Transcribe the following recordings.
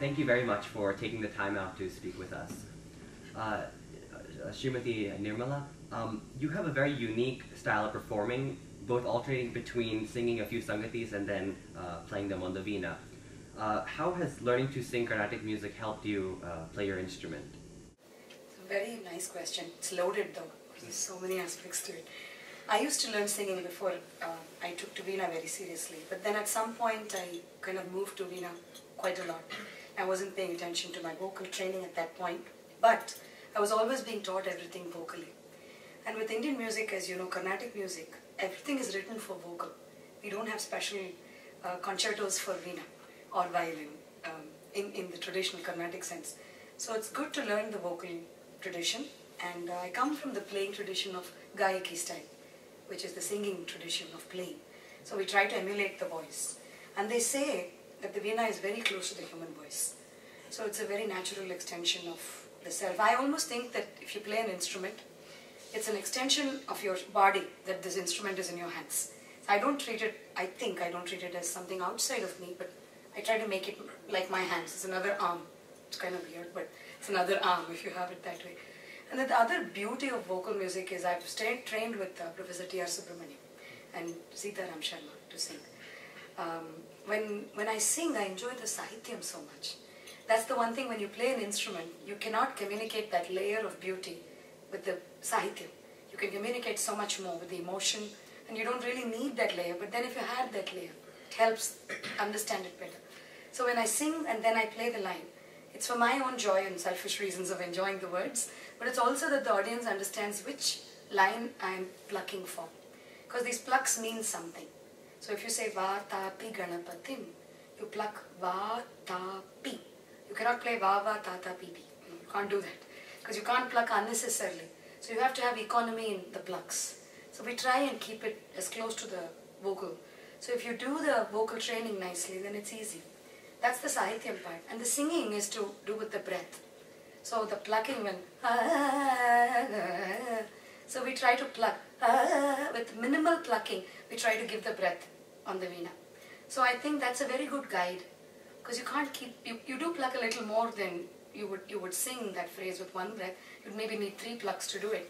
thank you very much for taking the time out to speak with us. Srimati Nirmala, you have a very unique style of performing, both alternating between singing a few sangatis and then playing them on the veena. How has learning to sing Carnatic music helped you play your instrument? It's a very nice question. It's loaded though. There's so many aspects to it. I used to learn singing before I took to veena very seriously, but then at some point I kind of moved to veena quite a lot. I wasn't paying attention to my vocal training at that point, but I was always being taught everything vocally. And with Indian music, as you know, Carnatic music, everything is written for vocal. We don't have special concertos for veena or violin in the traditional Carnatic sense. So it's good to learn the vocal tradition, and I come from the playing tradition of Gayaki style, which is the singing tradition of playing. So we try to emulate the voice. And they say that the veena is very close to the human voice. So it's a very natural extension of the self. I almost think that if you play an instrument, it's an extension of your body, that this instrument is in your hands. I don't treat it as something outside of me, but I try to make it like my hands. It's another arm. It's kind of weird, but it's another arm if you have it that way. And then the other beauty of vocal music is I've trained with Professor T.R. Subramanian and Sriram Sharma to sing. When I sing, I enjoy the sahityam so much. That's the one thing, when you play an instrument, you cannot communicate that layer of beauty with the sahityam. You can communicate so much more with the emotion, and you don't really need that layer, but then if you had that layer, it helps understand it better. So when I sing and then I play the line, it's for my own joy and selfish reasons of enjoying the words, but it's also that the audience understands which line I'm plucking for. Because these plucks mean something. So if you say va ta pi ganapatim, you pluck va ta pi. You cannot play va va ta ta pi pi. You can't do that. Because you can't pluck unnecessarily. So you have to have economy in the plucks. So we try and keep it as close to the vocal. So if you do the vocal training nicely, then it's easy. That's the sahityam part. And the singing is to do with the breath. So the plucking when... So we try to pluck. With minimal plucking, we try to give the breath on the veena. So I think that's a very good guide. Because you can't keep... You do pluck a little more than you would sing that phrase with one breath. You'd maybe need 3 plucks to do it.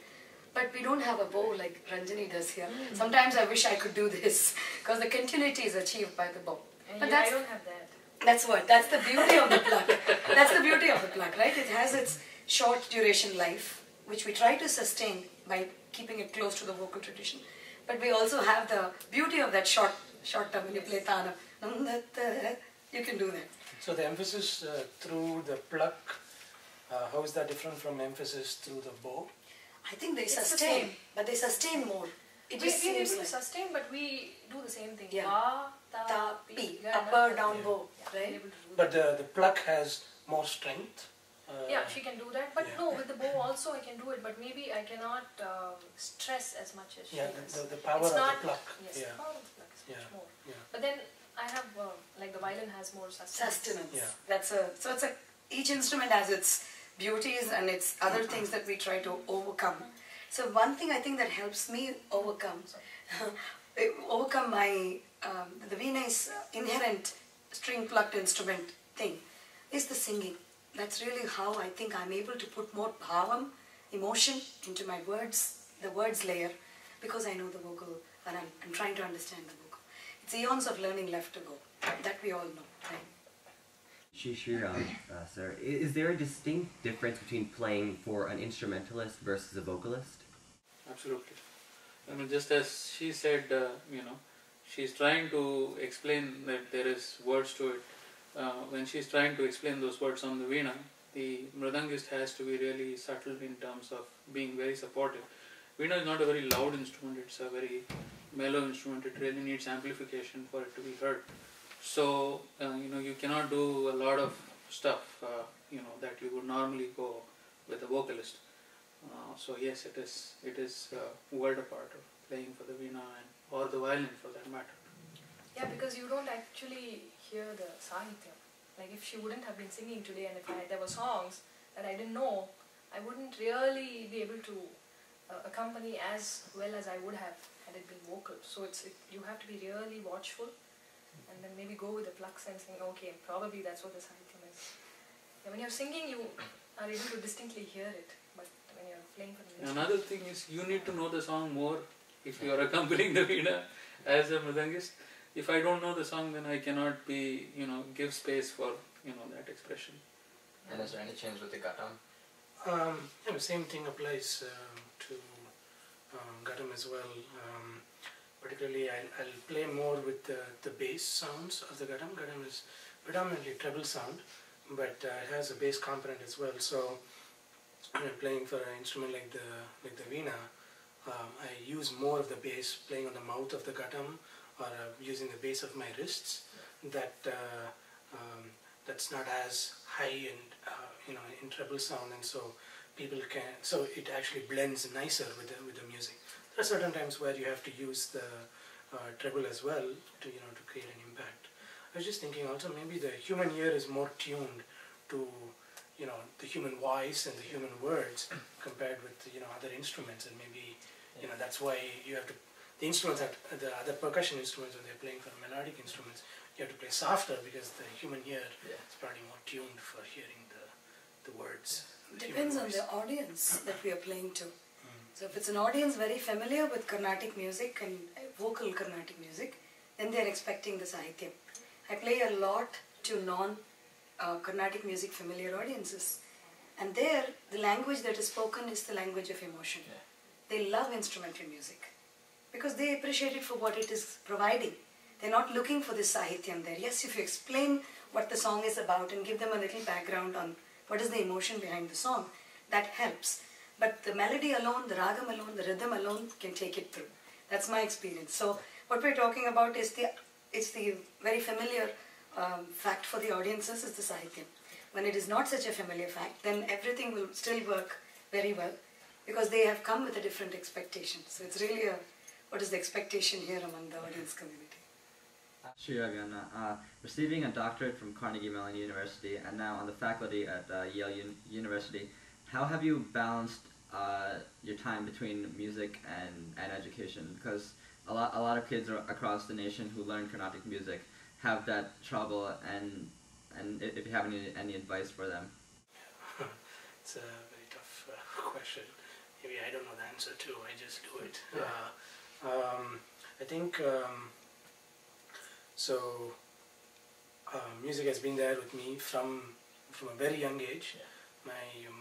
But we don't have a bow like Ranjani does here. Sometimes I wish I could do this. Because the continuity is achieved by the bow. But I don't have that. That's the beauty of the pluck. That's the beauty of the pluck, right? It has its short duration life, which we try to sustain by keeping it close to the vocal tradition. But we also have the beauty of that short term when you play Tana. You can do that. So the emphasis through the pluck, how is that different from emphasis through the bow? I think they sustain, but they sustain more. We are able to sustain, but we do the same thing. Yeah. Va, ta, pi. Upper, down, bow, right? But the pluck has more strength. Yeah, she can do that. But no, with the bow also I can do it, but maybe I cannot stress as much as she does. The power of the pluck. Yes, the power of the pluck is much more. Yeah. But then I have, like the violin has more sustenance. Yeah. So it's each instrument has its beauties and its other things that we try to overcome. So one thing I think that helps me overcome my, the Veena's inherent string plucked instrument thing is the singing. That's really how I think I'm able to put more bhavam, emotion into my words, the words layer, because I know the vocal and I'm trying to understand the vocal. It's eons of learning left to go, that we all know, right? Sriram, sir, is there a distinct difference between playing for an instrumentalist versus a vocalist? Absolutely. I mean, just as she said, she's trying to explain that there is words to it. When she's trying to explain those words on the veena, the mridangist has to be really subtle in terms of being very supportive. Veena is not a very loud instrument, it's a very mellow instrument, it really needs amplification for it to be heard. So, you cannot do a lot of stuff, that you would normally go with a vocalist. So yes, it is a world apart of playing for the veena or the violin for that matter. Yeah, because you don't actually hear the sahityam. Like if she wouldn't have been singing today and if there were songs that I didn't know, I wouldn't really be able to accompany as well as I would have had it been vocal. So you have to be really watchful and then maybe go with the plucks and saying, okay, probably that's what the sahityam is. When you're singing, you are able to distinctly hear it, but when you're playing for the instrument. Another thing is you need to know the song more if you are accompanying the veena as a mridangist. If I don't know the song, then I cannot be, give space for, that expression. And is there any change with the ghatam? Same thing applies to ghatam as well. Particularly, I'll play more with the bass sounds of the ghatam. Ghatam is predominantly treble sound, but it has a bass component as well. So when I'm playing for an instrument like the veena, I use more of the bass playing on the mouth of the ghatam, or using the base of my wrists. That's not as high and in treble sound, and so people can. So it actually blends nicer with the music. There are certain times where you have to use the treble as well to create an impact. I was just thinking also maybe the human ear is more tuned to the human voice and the human words compared with other instruments, and maybe that's why you have to. The instruments the other percussion instruments, when they're playing for melodic instruments, you have to play softer because the human ear is probably more tuned for hearing the words. Depends on the audience that we are playing to. So if it's an audience very familiar with Carnatic music and vocal Carnatic music, then they're expecting the Sahityam. I play a lot to non-Carnatic music familiar audiences. And there, the language that is spoken is the language of emotion. They love instrumental music because they appreciate it for what it is providing. They're not looking for the Sahityam there. Yes, if you explain what the song is about and give them a little background on what is the emotion behind the song, that helps. But the melody alone, the ragam alone, the rhythm alone can take it through. That's my experience. So what we're talking about is the very familiar fact for the audiences is the Sahityam. When it is not such a familiar fact, then everything will still work very well because they have come with a different expectation. So it's really what is the expectation here among the audience community. Sriram, receiving a doctorate from Carnegie Mellon University and now on the faculty at Yale University, how have you balanced your time between music and education? Because a lot of kids across the nation who learn Carnatic music have that trouble, and if you have any advice for them. It's a very tough question. Maybe I don't know the answer to. I just do it. I think music has been there with me from a very young age. My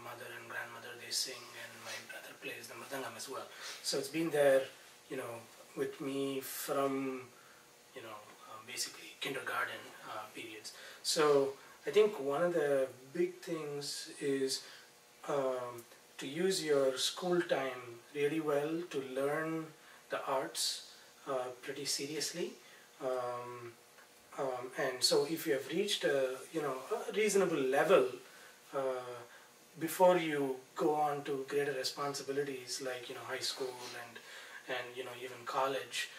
mother and grandmother, they sing, and my brother plays the mridangam as well. So it's been there, with me from, basically kindergarten periods. So I think one of the big things is to use your school time really well to learn the arts pretty seriously. And so if you have reached a reasonable level before you go on to greater responsibilities like high school and even college,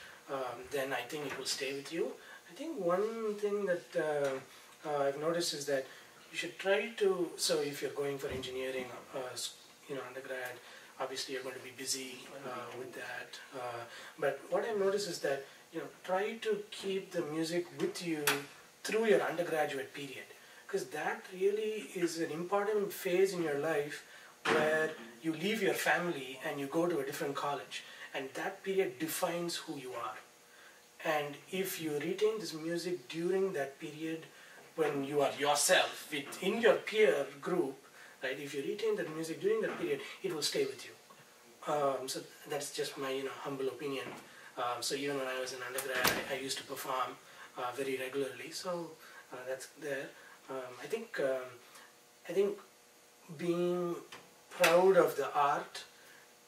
then I think it will stay with you. I think one thing that I've noticed is that you should try to, so if you're going for engineering, undergrad, obviously you're going to be busy with that. But what I've noticed is that try to keep the music with you through your undergraduate period, because that really is an important phase in your life where you leave your family and you go to a different college, and that period defines who you are. And if you retain this music during that period when you are yourself in your peer group, right? If you retain that music during that period, it will stay with you. So that's just my humble opinion. So even when I was an undergrad, I used to perform very regularly. So that's there. I think being proud of the art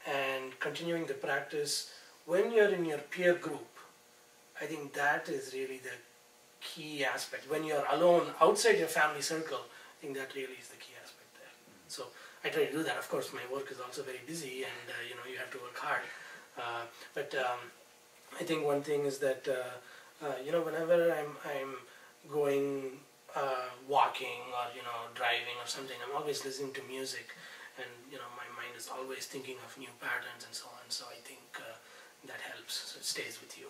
and continuing the practice when you're in your peer group, I think that is really the key aspect. When you're alone outside your family circle, I think that really is the key aspect there. So I try to do that. Of course, my work is also very busy, and you have to work hard. But I think one thing is that whenever I'm going walking or driving or something, I'm always listening to music, and my mind is always thinking of new patterns and so on. So I think that helps. So it stays with you.